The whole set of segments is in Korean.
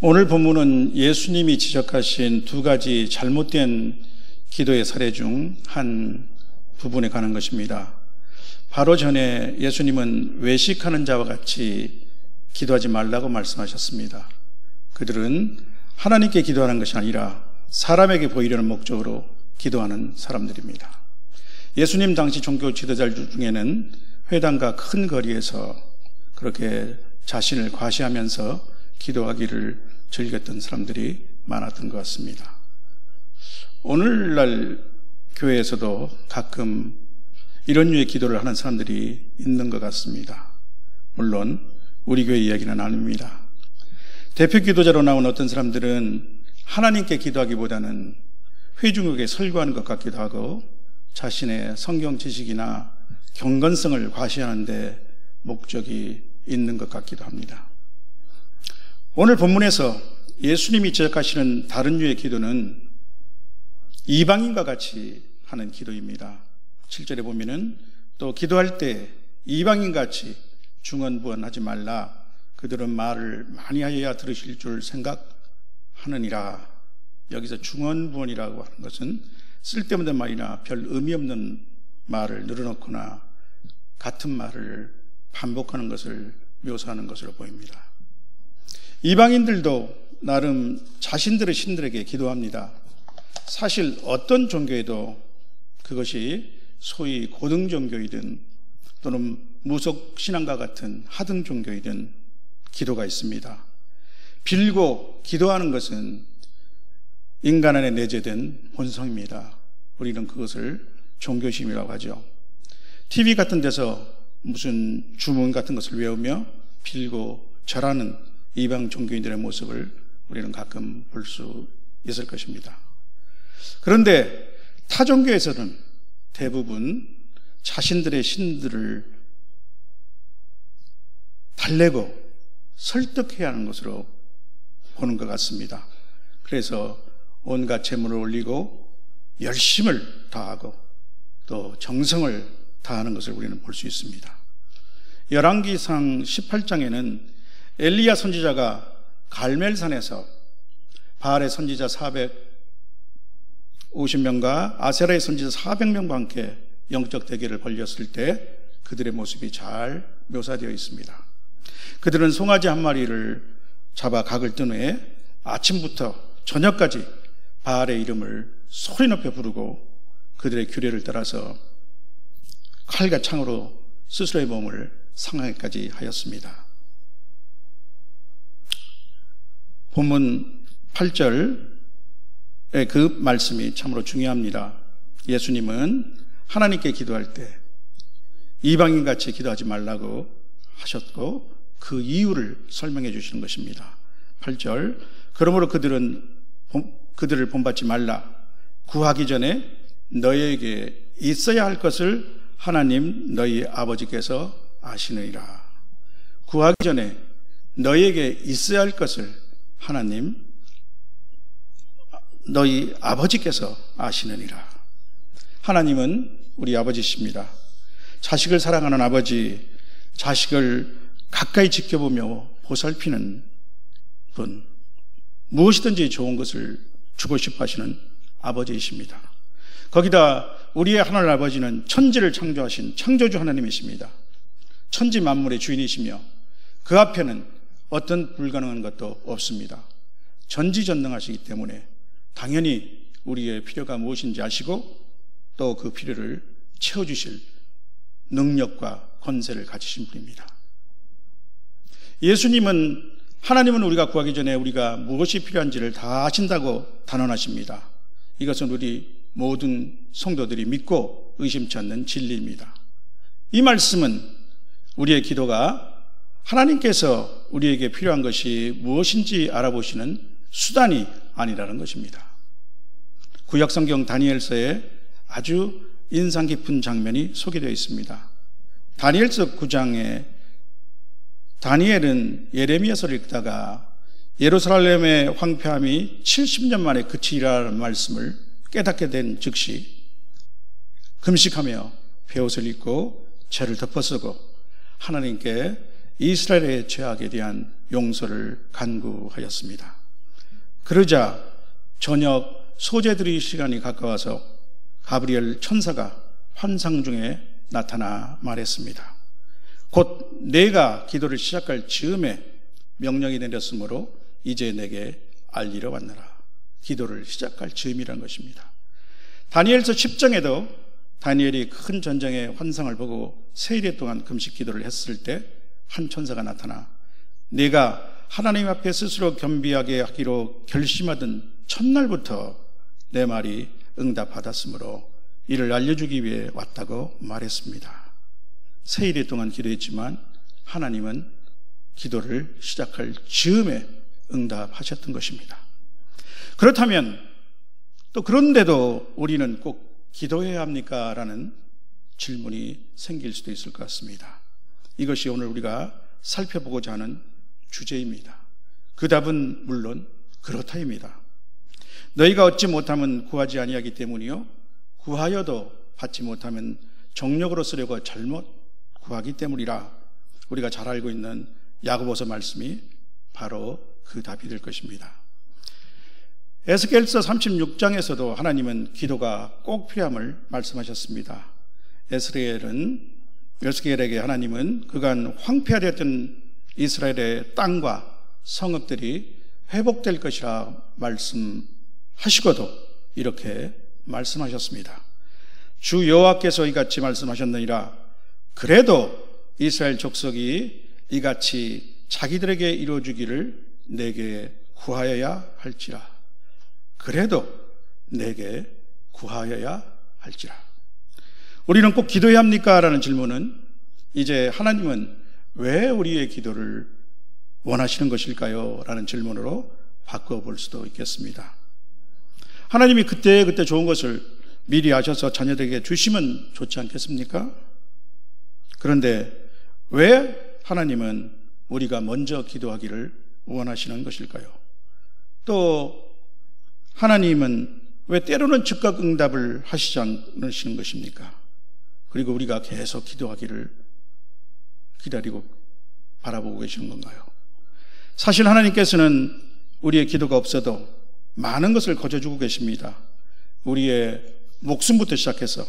오늘 본문은 예수님이 지적하신 두 가지 잘못된 기도의 사례 중 한 부분에 관한 것입니다. 바로 전에 예수님은 외식하는 자와 같이 기도하지 말라고 말씀하셨습니다. 그들은 하나님께 기도하는 것이 아니라 사람에게 보이려는 목적으로 기도하는 사람들입니다. 예수님 당시 종교 지도자들 중에는 회당과 큰 거리에서 그렇게 자신을 과시하면서 기도하기를 즐겼던 사람들이 많았던 것 같습니다. 오늘날 교회에서도 가끔 이런 류의 기도를 하는 사람들이 있는 것 같습니다. 물론 우리 교회 이야기는 아닙니다. 대표 기도자로 나온 어떤 사람들은 하나님께 기도하기보다는 회중에게 설교하는 것 같기도 하고 자신의 성경 지식이나 경건성을 과시하는 데 목적이 있는 것 같기도 합니다. 오늘 본문에서 예수님이 지적하시는 다른 류의 기도는 이방인과 같이 하는 기도입니다. 7절에 보면은 또 기도할 때 이방인같이 중언부언하지 말라. 그들은 말을 많이 하여야 들으실 줄 생각하느니라. 여기서 중언부언이라고 하는 것은 쓸데없는 말이나 별 의미 없는 말을 늘어놓거나 같은 말을 반복하는 것을 묘사하는 것으로 보입니다. 이방인들도 나름 자신들의 신들에게 기도합니다. 사실 어떤 종교에도 그것이 소위 고등 종교이든 또는 무속 신앙과 같은 하등 종교이든 기도가 있습니다. 빌고 기도하는 것은 인간 안에 내재된 본성입니다. 우리는 그것을 종교심이라고 하죠. TV 같은 데서 무슨 주문 같은 것을 외우며 빌고 절하는 이방 종교인들의 모습을 우리는 가끔 볼 수 있을 것입니다. 그런데 타 종교에서는 대부분 자신들의 신들을 달래고 설득해야 하는 것으로 보는 것 같습니다. 그래서 온갖 제물을 올리고 열심을 다하고 또 정성을 다하는 것을 우리는 볼 수 있습니다. 열왕기상 18장에는 엘리야 선지자가 갈멜산에서 바알의 선지자 450명과 아세라의 선지자 400명과 함께 영적 대결을 벌였을 때 그들의 모습이 잘 묘사되어 있습니다. 그들은 송아지 한 마리를 잡아 각을 뜬 후에 아침부터 저녁까지 바알의 이름을 소리 높여 부르고 그들의 규례를 따라서 칼과 창으로 스스로의 몸을 상하게까지 하였습니다. 본문 8절의 그 말씀이 참으로 중요합니다. 예수님은 하나님께 기도할 때 이방인같이 기도하지 말라고 하셨고 그 이유를 설명해 주시는 것입니다. 8절 그러므로 그들을 본받지 말라. 구하기 전에 너희에게 있어야 할 것을 하나님 너희 아버지께서 아시느니라. 구하기 전에 너희에게 있어야 할 것을 하나님 너희 아버지께서 아시느니라. 하나님은 우리 아버지십니다. 자식을 사랑하는 아버지, 자식을 가까이 지켜보며 보살피는 분, 무엇이든지 좋은 것을 주고 싶어 하시는 아버지이십니다. 거기다 우리의 하나님 아버지는 천지를 창조하신 창조주 하나님이십니다. 천지 만물의 주인이시며 그 앞에는 어떤 불가능한 것도 없습니다. 전지전능하시기 때문에 당연히 우리의 필요가 무엇인지 아시고 또 그 필요를 채워주실 능력과 권세를 가지신 분입니다. 예수님은 하나님은 우리가 구하기 전에 우리가 무엇이 필요한지를 다 아신다고 단언하십니다. 이것은 우리 모든 성도들이 믿고 의심치 않는 진리입니다. 이 말씀은 우리의 기도가 하나님께서 우리에게 필요한 것이 무엇인지 알아보시는 수단이 아니라는 것입니다. 구약성경 다니엘서에 아주 인상 깊은 장면이 소개되어 있습니다. 다니엘서 9장에 다니엘은 예레미야서를 읽다가 예루살렘의 황폐함이 70년 만에 그치리라는 말씀을 깨닫게 된 즉시 금식하며 베옷을 입고 죄를 덮어쓰고 하나님께 이스라엘의 죄악에 대한 용서를 간구하였습니다. 그러자 저녁 소재드릴 시간이 가까워서 가브리엘 천사가 환상 중에 나타나 말했습니다. 곧 내가 기도를 시작할 즈음에 명령이 내렸으므로 이제 내게 알리러 왔노라. 기도를 시작할 즈음이라는 것입니다. 다니엘서 10장에도 다니엘이 큰 전쟁의 환상을 보고 세일에 동안 금식 기도를 했을 때 한 천사가 나타나 내가 하나님 앞에 스스로 겸비하게 하기로 결심하던 첫날부터 내 말이 응답받았으므로 이를 알려주기 위해 왔다고 말했습니다. 세일에 동안 기도했지만 하나님은 기도를 시작할 즈음에 응답하셨던 것입니다. 그렇다면 또 그런데도 우리는 꼭 기도해야 합니까? 라는 질문이 생길 수도 있을 것 같습니다. 이것이 오늘 우리가 살펴보고자 하는 주제입니다. 그 답은 물론 그렇다입니다. 너희가 얻지 못하면 구하지 아니하기 때문이요 구하여도 받지 못하면 정욕으로 쓰려고 잘못 구하기 때문이라. 우리가 잘 알고 있는 야고보서 말씀이 바로 그 답이 될 것입니다. 에스겔서 36장에서도 하나님은 기도가 꼭 필요함을 말씀하셨습니다. 에스겔에게 하나님은 그간 황폐화되었던 이스라엘의 땅과 성읍들이 회복될 것이라 말씀하시고도 이렇게 말씀하셨습니다. 주 여호와께서 이같이 말씀하셨느니라. 그래도 이스라엘 족속이 이같이 자기들에게 이루어주기를 내게 구하여야 할지라. 그래도 내게 구하여야 할지라. 우리는 꼭 기도해야 합니까? 라는 질문은 이제 하나님은 왜 우리의 기도를 원하시는 것일까요? 라는 질문으로 바꿔볼 수도 있겠습니다. 하나님이 그때 좋은 것을 미리 아셔서 자녀들에게 주시면 좋지 않겠습니까? 그런데 왜 하나님은 우리가 먼저 기도하기를 원하시는 것일까요? 또 하나님은 왜 때로는 즉각 응답을 하시지 않으시는 것입니까? 그리고 우리가 계속 기도하기를 기다리고 바라보고 계시는 건가요? 사실 하나님께서는 우리의 기도가 없어도 많은 것을 거저주고 계십니다. 우리의 목숨부터 시작해서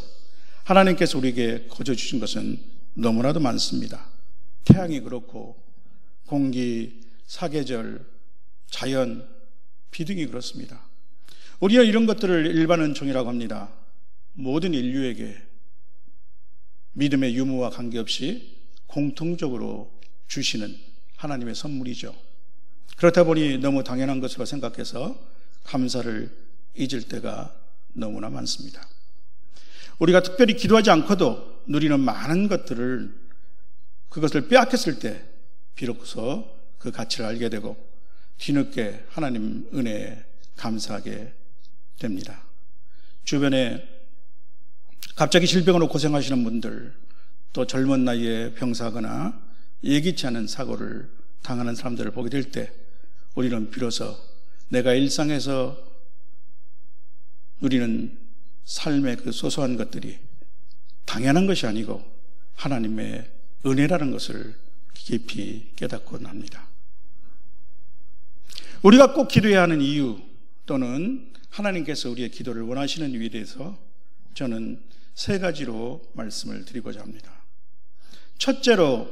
하나님께서 우리에게 거저주신 것은 너무나도 많습니다. 태양이 그렇고 공기, 사계절, 자연, 비 등이 그렇습니다. 우리는 이런 것들을 일반 은총이라고 합니다. 모든 인류에게 믿음의 유무와 관계없이 공통적으로 주시는 하나님의 선물이죠. 그렇다 보니 너무 당연한 것으로 생각해서 감사를 잊을 때가 너무나 많습니다. 우리가 특별히 기도하지 않고도 누리는 많은 것들을 그것을 빼앗겼을 때 비로소 그 가치를 알게 되고 뒤늦게 하나님 은혜에 감사하게 됩니다. 주변에 갑자기 질병으로 고생하시는 분들, 또 젊은 나이에 병사하거나 예기치 않은 사고를 당하는 사람들을 보게 될 때 우리는 비로소 내가 일상에서 누리는 삶의 그 소소한 것들이 당연한 것이 아니고 하나님의 은혜라는 것을 깊이 깨닫곤 합니다. 우리가 꼭 기도해야 하는 이유 또는 하나님께서 우리의 기도를 원하시는 이유에 대해서 저는 세 가지로 말씀을 드리고자 합니다. 첫째로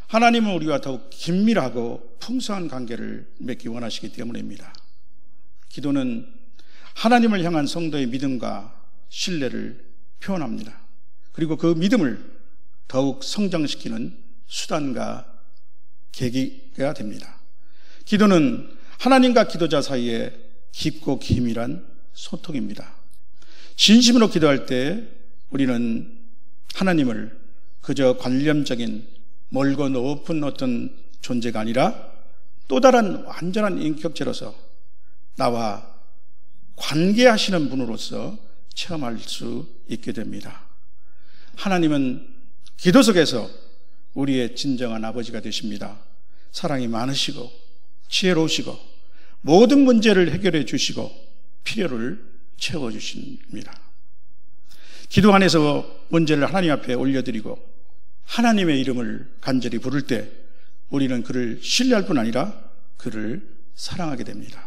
하나님은 우리와 더욱 긴밀하고 풍성한 관계를 맺기 원하시기 때문입니다. 기도는 하나님을 향한 성도의 믿음과 신뢰를 표현합니다. 그리고 그 믿음을 더욱 성장시키는 수단과 계기가 됩니다. 기도는 하나님과 기도자 사이에 깊고 긴밀한 소통입니다. 진심으로 기도할 때 우리는 하나님을 그저 관념적인 멀고 높은 어떤 존재가 아니라 또 다른 완전한 인격체로서 나와 관계하시는 분으로서 체험할 수 있게 됩니다. 하나님은 기도 속에서 우리의 진정한 아버지가 되십니다. 사랑이 많으시고 지혜로우시고 모든 문제를 해결해 주시고 필요를 채워주십니다. 기도 안에서 문제를 하나님 앞에 올려드리고 하나님의 이름을 간절히 부를 때 우리는 그를 신뢰할 뿐 아니라 그를 사랑하게 됩니다.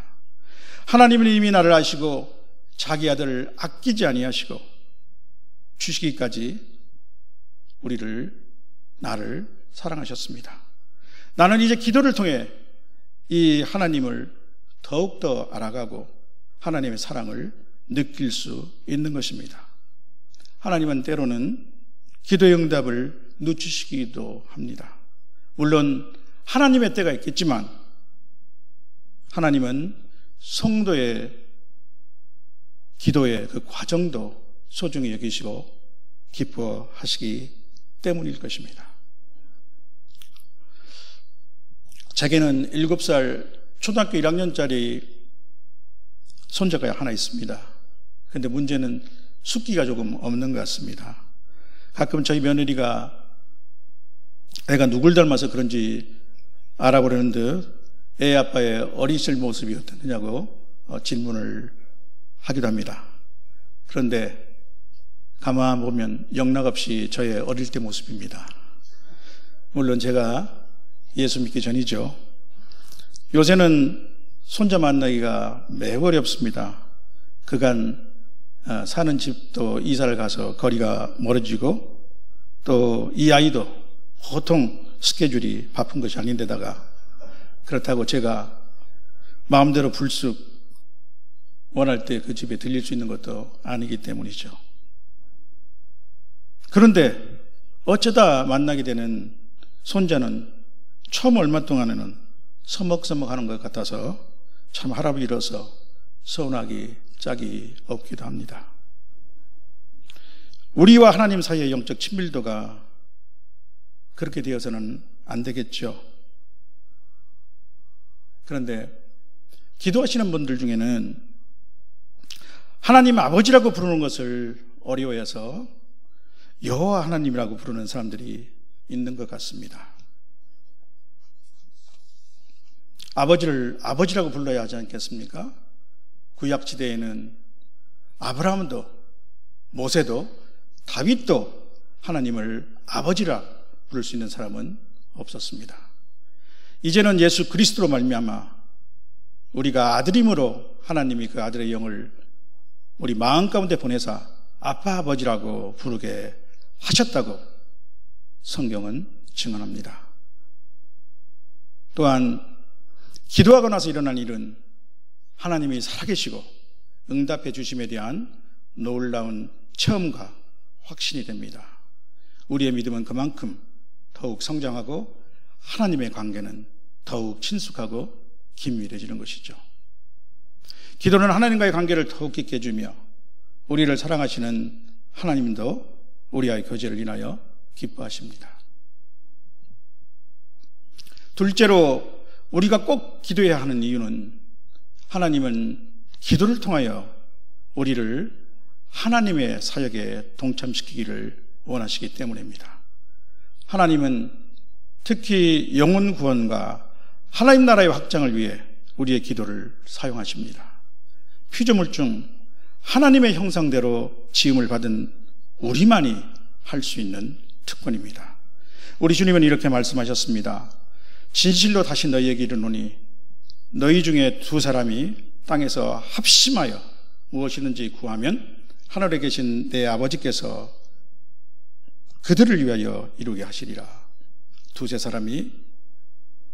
하나님은 이미 나를 아시고 자기 아들을 아끼지 아니하시고 주시기까지 나를 사랑하셨습니다. 나는 이제 기도를 통해 이 하나님을 더욱더 알아가고 하나님의 사랑을 느낄 수 있는 것입니다. 하나님은 때로는 기도의 응답을 늦추시기도 합니다. 물론 하나님의 때가 있겠지만 하나님은 성도의 기도의 그 과정도 소중히 여기시고 기뻐하시기 때문일 것입니다. 제게는 7살 초등학교 1학년짜리 손자가 하나 있습니다. 그런데 문제는 숫기가 조금 없는 것 같습니다. 가끔 저희 며느리가 애가 누굴 닮아서 그런지 알아보려는 듯 애 아빠의 어리실 모습이 어떻느냐고 질문을 하기도 합니다. 그런데 가만 보면 영락없이 저의 어릴 때 모습입니다. 물론 제가 예수 믿기 전이죠. 요새는 손자 만나기가 매우 어렵습니다. 그간 사는 집도 이사를 가서 거리가 멀어지고 또 이 아이도 보통 스케줄이 바쁜 것이 아닌데다가 그렇다고 제가 마음대로 불쑥 원할 때 그 집에 들릴 수 있는 것도 아니기 때문이죠. 그런데 어쩌다 만나게 되는 손자는 처음 얼마 동안에는 서먹서먹하는 것 같아서 참 할아버지로서 서운하기 짝이 없기도 합니다. 우리와 하나님 사이의 영적 친밀도가 그렇게 되어서는 안 되겠죠. 그런데 기도하시는 분들 중에는 하나님 아버지라고 부르는 것을 어려워해서 여호와 하나님이라고 부르는 사람들이 있는 것 같습니다. 아버지를 아버지라고 불러야 하지 않겠습니까? 구약시대에는 아브라함도 모세도 다윗도 하나님을 아버지라 부를 수 있는 사람은 없었습니다. 이제는 예수 그리스도로 말미암아 우리가 아들임으로 하나님이 그 아들의 영을 우리 마음 가운데 보내사 아빠 아버지라고 부르게 하셨다고 성경은 증언합니다. 또한 기도하고 나서 일어난 일은 하나님이 살아계시고 응답해 주심에 대한 놀라운 체험과 확신이 됩니다. 우리의 믿음은 그만큼 더욱 성장하고 하나님의 관계는 더욱 친숙하고 긴밀해지는 것이죠. 기도는 하나님과의 관계를 더욱 깊게 해주며 우리를 사랑하시는 하나님도 우리와의 교제를 인하여 기뻐하십니다. 둘째로 우리가 꼭 기도해야 하는 이유는 하나님은 기도를 통하여 우리를 하나님의 사역에 동참시키기를 원하시기 때문입니다. 하나님은 특히 영혼 구원과 하나님 나라의 확장을 위해 우리의 기도를 사용하십니다. 피조물 중 하나님의 형상대로 지음을 받은 우리만이 할 수 있는 특권입니다. 우리 주님은 이렇게 말씀하셨습니다. 진실로 다시 너희에게 이르노니 너희 중에 두 사람이 땅에서 합심하여 무엇이든지 구하면 하늘에 계신 내 아버지께서 그들을 위하여 이루게 하시리라. 두세 사람이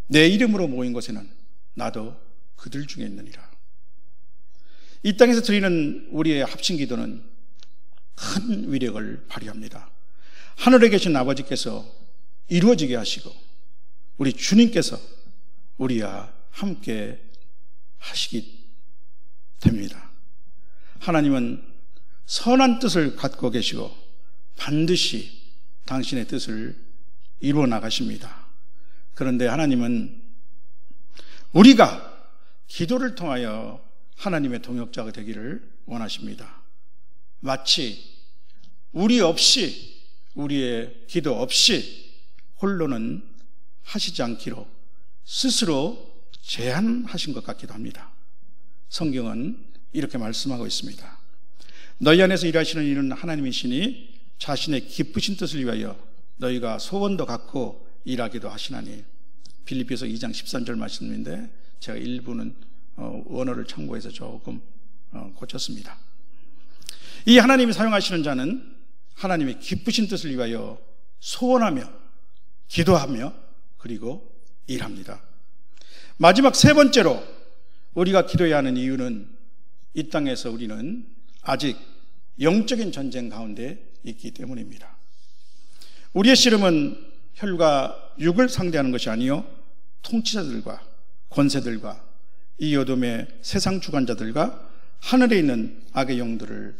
내 이름으로 모인 곳에는 나도 그들 중에 있느니라. 이 땅에서 드리는 우리의 합심 기도는 큰 위력을 발휘합니다. 하늘에 계신 아버지께서 이루어지게 하시고 우리 주님께서 우리와 함께 하시기 됩니다. 하나님은 선한 뜻을 갖고 계시고 반드시 당신의 뜻을 이루어 나가십니다. 그런데 하나님은 우리가 기도를 통하여 하나님의 동역자가 되기를 원하십니다. 마치 우리 없이, 우리의 기도 없이 홀로는 하시지 않기로 스스로 제안하신 것 같기도 합니다. 성경은 이렇게 말씀하고 있습니다. 너희 안에서 일하시는 이는 하나님이시니 자신의 기쁘신 뜻을 위하여 너희가 소원도 갖고 일하기도 하시나니 빌립보서 2장 13절 말씀인데 제가 일부는 원어를 참고해서 조금 고쳤습니다. 이 하나님이 사용하시는 자는 하나님의 기쁘신 뜻을 위하여 소원하며 기도하며 그리고 일합니다. 마지막 세 번째로 우리가 기도해야 하는 이유는 이 땅에서 우리는 아직 영적인 전쟁 가운데 있기 때문입니다. 우리의 씨름은 혈과 육을 상대하는 것이 아니요 통치자들과 권세들과 이 어둠의 세상 주관자들과 하늘에 있는 악의 영들을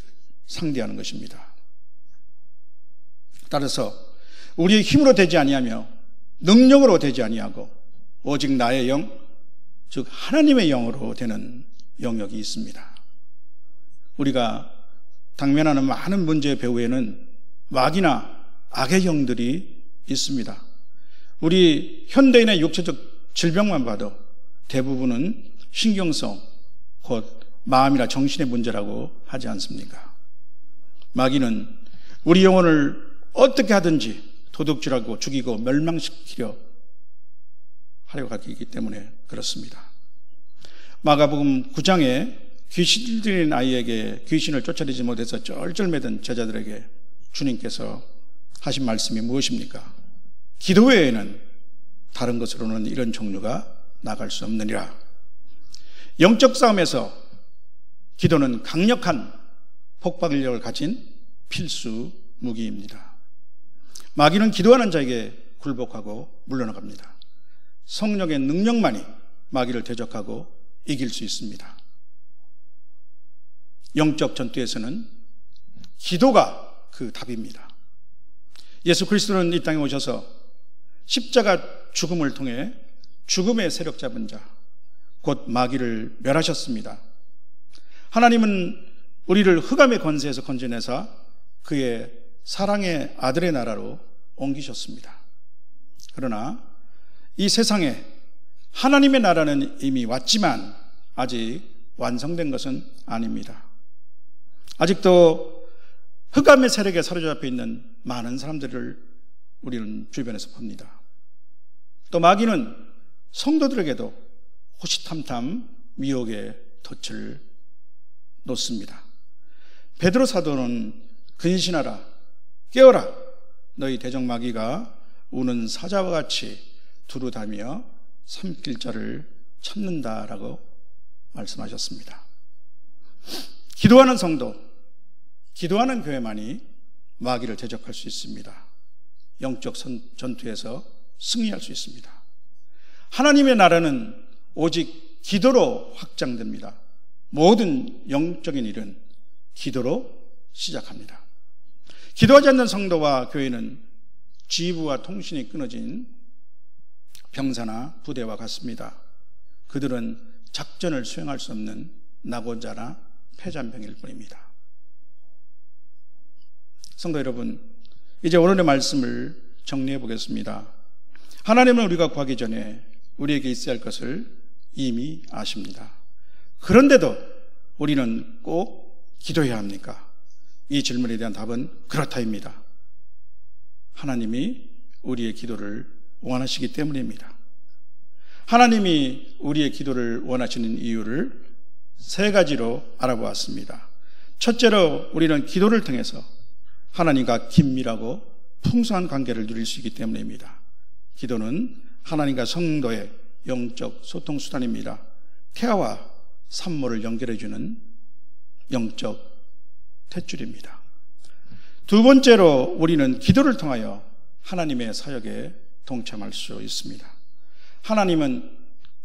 상대하는 것입니다. 따라서 우리의 힘으로 되지 아니하며 능력으로 되지 아니하고 오직 나의 영, 즉 하나님의 영으로 되는 영역이 있습니다. 우리가 당면하는 많은 문제의 배후에는 마귀나 악의 영들이 있습니다. 우리 현대인의 육체적 질병만 봐도 대부분은 신경성, 곧 마음이나 정신의 문제라고 하지 않습니까? 마귀는 우리 영혼을 어떻게 하든지 도둑질하고 죽이고 멸망시키려 하려고 하기 때문에 그렇습니다. 마가복음 9장에 귀신 들린 아이에게 귀신을 쫓아내지 못해서 쩔쩔매던 제자들에게 주님께서 하신 말씀이 무엇입니까? 기도 외에는 다른 것으로는 이런 종류가 나갈 수 없느니라. 영적 싸움에서 기도는 강력한 폭발력을 가진 필수 무기입니다. 마귀는 기도하는 자에게 굴복하고 물러나갑니다. 성령의 능력만이 마귀를 대적하고 이길 수 있습니다. 영적 전투에서는 기도가 그 답입니다. 예수 그리스도는 이 땅에 오셔서 십자가 죽음을 통해 죽음의 세력 잡은 자, 곧 마귀를 멸하셨습니다. 하나님은 우리를 흑암의 권세에서 건져내사 그의 사랑의 아들의 나라로 옮기셨습니다. 그러나 이 세상에 하나님의 나라는 이미 왔지만 아직 완성된 것은 아닙니다. 아직도 흑암의 세력에 사로잡혀 있는 많은 사람들을 우리는 주변에서 봅니다. 또 마귀는 성도들에게도 호시탐탐 미혹의 덫을 놓습니다. 베드로 사도는 근신하라, 깨어라, 너희 대적 마귀가 우는 사자와 같이 두루다니며 삼킬 자를 찾는다라고 말씀하셨습니다. 기도하는 성도, 기도하는 교회만이 마귀를 대적할 수 있습니다. 영적 전투에서 승리할 수 있습니다. 하나님의 나라는 오직 기도로 확장됩니다. 모든 영적인 일은 기도로 시작합니다. 기도하지 않는 성도와 교회는 지휘부와 통신이 끊어진 병사나 부대와 같습니다. 그들은 작전을 수행할 수 없는 낙오자나 패잔병일 뿐입니다. 성도 여러분, 이제 오늘의 말씀을 정리해 보겠습니다. 하나님은 우리가 구하기 전에 우리에게 있어야 할 것을 이미 아십니다. 그런데도 우리는 꼭 기도해야 합니까? 이 질문에 대한 답은 그렇다입니다. 하나님이 우리의 기도를 원하시기 때문입니다. 하나님이 우리의 기도를 원하시는 이유를 세 가지로 알아보았습니다. 첫째로 우리는 기도를 통해서 하나님과 긴밀하고 풍성한 관계를 누릴 수 있기 때문입니다. 기도는 하나님과 성도의 영적 소통 수단입니다. 태아와 산모를 연결해주는 영적 탯줄입니다. 두 번째로 우리는 기도를 통하여 하나님의 사역에 동참할 수 있습니다. 하나님은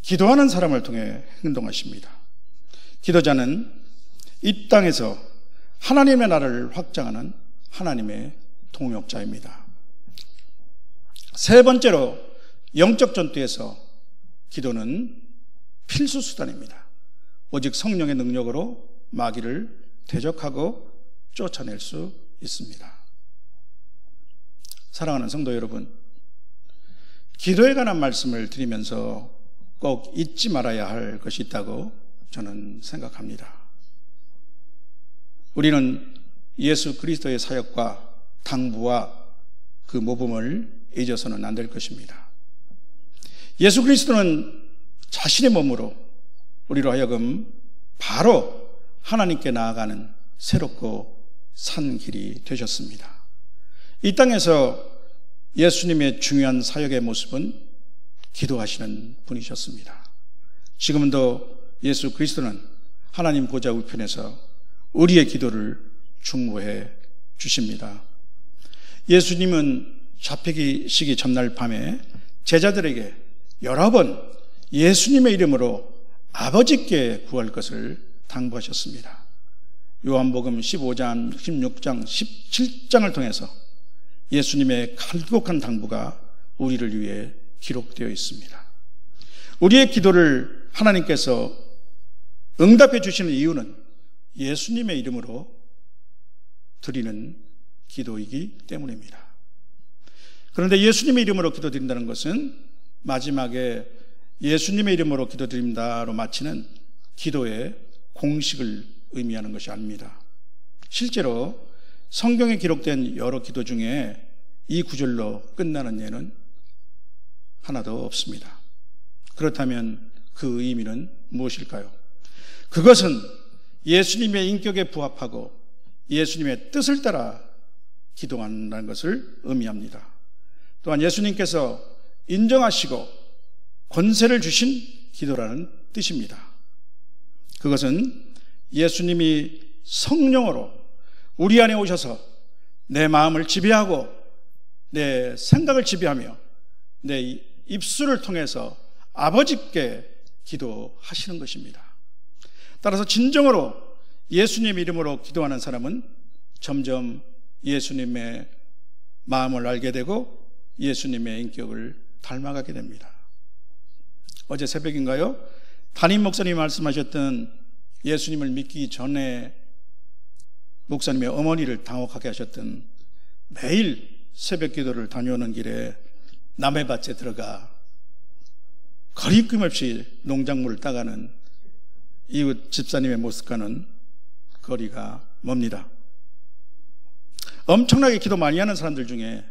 기도하는 사람을 통해 행동하십니다. 기도자는 이 땅에서 하나님의 나라를 확장하는 하나님의 동역자입니다. 세 번째로 영적 전투에서 기도는 필수 수단입니다. 오직 성령의 능력으로 마귀를 대적하고 쫓아낼 수 있습니다. 사랑하는 성도 여러분, 기도에 관한 말씀을 드리면서 꼭 잊지 말아야 할 것이 있다고 저는 생각합니다. 우리는 예수 그리스도의 사역과 당부와 그 모범을 잊어서는 안 될 것입니다. 예수 그리스도는 자신의 몸으로 우리로 하여금 바로 하나님께 나아가는 새롭고 산 길이 되셨습니다. 이 땅에서 예수님의 중요한 사역의 모습은 기도하시는 분이셨습니다. 지금도 예수 그리스도는 하나님 보좌 우편에서 우리의 기도를 중보해 주십니다. 예수님은 잡히기 시기 전날 밤에 제자들에게 여러 번 예수님의 이름으로 아버지께 구할 것을 당부하셨습니다. 요한복음 15장, 16장, 17장을 통해서 예수님의 간곡한 당부가 우리를 위해 기록되어 있습니다. 우리의 기도를 하나님께서 응답해 주시는 이유는 예수님의 이름으로 드리는 기도이기 때문입니다. 그런데 예수님의 이름으로 기도드린다는 것은 마지막에 예수님의 이름으로 기도드립니다로 마치는 기도의 공식을 의미하는 것이 아닙니다. 실제로 성경에 기록된 여러 기도 중에 이 구절로 끝나는 예는 하나도 없습니다. 그렇다면 그 의미는 무엇일까요? 그것은 예수님의 인격에 부합하고 예수님의 뜻을 따라 기도한다는 것을 의미합니다. 또한 예수님께서 인정하시고 권세를 주신 기도라는 뜻입니다. 그것은 예수님이 성령으로 우리 안에 오셔서 내 마음을 지배하고 내 생각을 지배하며 내 입술을 통해서 아버지께 기도하시는 것입니다. 따라서 진정으로 예수님 이름으로 기도하는 사람은 점점 예수님의 마음을 알게 되고 예수님의 인격을 닮아가게 됩니다. 어제 새벽인가요? 담임 목사님이 말씀하셨던 예수님을 믿기 전에 목사님의 어머니를 당혹하게 하셨던 매일 새벽 기도를 다녀오는 길에 남의 밭에 들어가 거리낌 없이 농작물을 따가는 이웃 집사님의 모습과는 거리가 멉니다. 엄청나게 기도 많이 하는 사람들 중에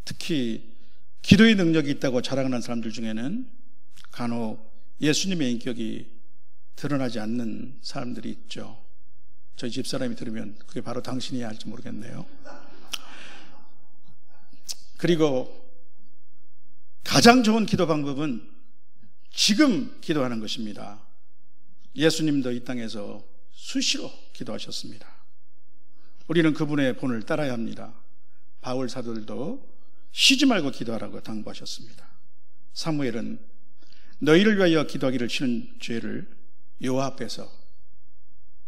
특히 기도의 능력이 있다고 자랑하는 사람들 중에는 간혹 예수님의 인격이 드러나지 않는 사람들이 있죠. 저희 집사람이 들으면 그게 바로 당신이야 할지 모르겠네요. 그리고 가장 좋은 기도 방법은 지금 기도하는 것입니다. 예수님도 이 땅에서 수시로 기도하셨습니다. 우리는 그분의 본을 따라야 합니다. 바울 사도들도 쉬지 말고 기도하라고 당부하셨습니다. 사무엘은 너희를 위하여 기도하기를 싫은 죄를 여호와 앞에서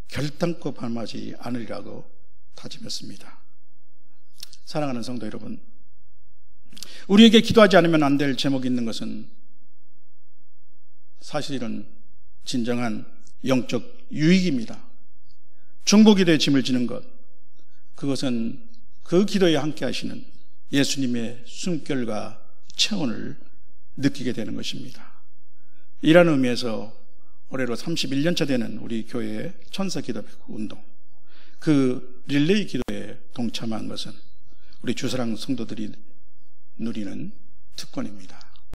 결단코 범하지 않으리라고 다짐했습니다. 사랑하는 성도 여러분, 우리에게 기도하지 않으면 안 될 제목이 있는 것은 사실은 진정한 영적 유익입니다. 중보기도의 짐을 지는 것, 그것은 그 기도에 함께 하시는 예수님의 숨결과 체온을 느끼게 되는 것입니다. 이라는 의미에서 올해로 31년차 되는 우리 교회의 천사기도 운동, 그 릴레이 기도에 동참한 것은 우리 주사랑 성도들이 누리는 특권입니다.